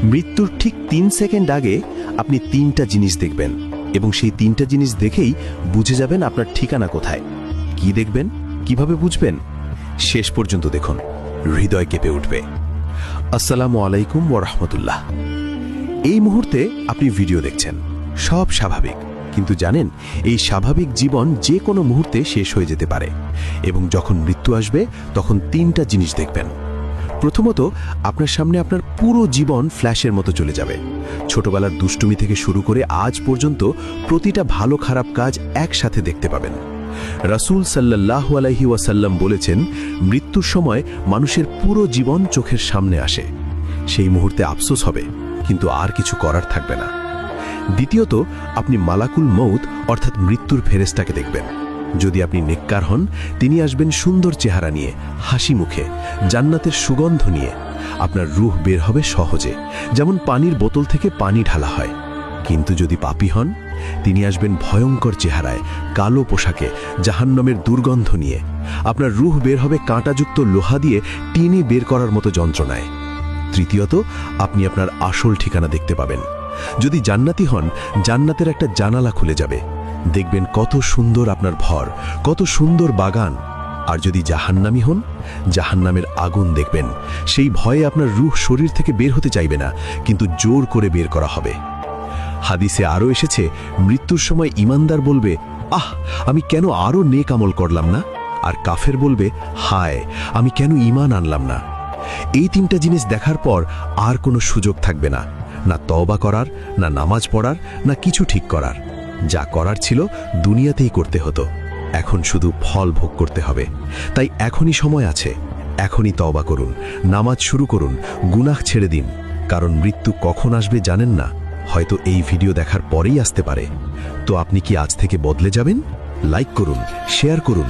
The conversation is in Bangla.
মৃত্যুর ঠিক 3 সেকেন্ড আগে আপনি 3টা জিনিস দেখবেন এবং সেই 3টা জিনিস দেখেই বুঝে যাবেন আপনার ঠিকানা কোথায়। কি দেখবেন, কিভাবে বুঝবেন? শেষ পর্যন্ত দেখুন, হৃদয় কেঁপে উঠবে। আসসালামু আলাইকুম ওয়া রাহমাতুল্লাহ। এই মুহূর্তে আপনি ভিডিও দেখছেন, সব স্বাভাবিক, কিন্তু জানেন এই স্বাভাবিক জীবন যে কোনো মুহূর্তে শেষ হয়ে যেতে পারে এবং যখন মৃত্যু আসবে তখন 3টা জিনিস দেখবেন। প্রথমত, আপনার সামনে আপনার পুরো জীবন ফ্ল্যাশের মতো চলে যাবে। ছোটবেলার দুষ্টুমি থেকে শুরু করে আজ পর্যন্ত প্রতিটা ভালো খারাপ কাজ একসাথে দেখতে পাবেন। রাসূল সাল্লাল্লাহু আলাইহি ওয়াসাল্লাম বলেছেন, মৃত্যুর সময় মানুষের পুরো জীবন চোখের সামনে আসে। সেই মুহূর্তে আফসোস হবে, কিন্তু আর কিছু করার থাকবে না। দ্বিতীয়ত, আপনি মালাকুল মউত অর্থাৎ মৃত্যুর ফেরেশতাকে দেখবেন। যদি আপনি নেককার হন, তিনি আসবেন সুন্দর চেহারা নিয়ে, হাসি মুখে, জান্নাতের সুগন্ধ নিয়ে। আপনার রূহ বের হবে সহজে, যেমন পানির বোতল থেকে পানি ঢালা হয়। কিন্তু যদি পাপী হন, তিনি আসবেন ভয়ঙ্কর চেহারায়, কালো পোশাকে, জাহান্নামের দুর্গন্ধ নিয়ে। আপনার রূহ বের হবে কাঁটাযুক্ত লোহা দিয়ে টেনে বের করার মতো যন্ত্রণায়। তৃতীয়ত, আপনি আপনার আসল ঠিকানা দেখতে পাবেন। যদি জান্নাতি হন, জান্নাতের একটা জানালা খুলে যাবে, দেখবেন কত সুন্দর আপনার ঘর, কত সুন্দর বাগান। আর যদি জাহান্নামী হন, জাহান্নামের আগুন দেখবেন। সেই ভয়ে আপনার রূহ শরীর থেকে বের হতে চাইবে না, কিন্তু জোর করে বের করা হবে। হাদিসে আরও এসেছে, মৃত্যুর সময় ঈমানদার বলবে, আহ, আমি কেন আরও নেক আমল করলাম না? আর কাফের বলবে, হায়, আমি কেন ঈমান আনলাম না? এই 3টা জিনিস দেখার পর আর কোনো সুযোগ থাকবে না, না তওবা করার, না নামাজ পড়ার, না কিছু ঠিক করার। যা করার ছিল দুনিয়াতেই করতে হতো, এখন শুধু ফল ভোগ করতে হবে। তাই এখনই সময় আছে, এখনই তওবা করুন, নামাজ শুরু করুন, গুনাহ ছেড়ে দিন। কারণ মৃত্যু কখন আসবে জানেন না, হয়তো এই ভিডিও দেখার পরেই আসতে পারে। তো আপনি কি আজ থেকে বদলে যাবেন? লাইক করুন, শেয়ার করুন।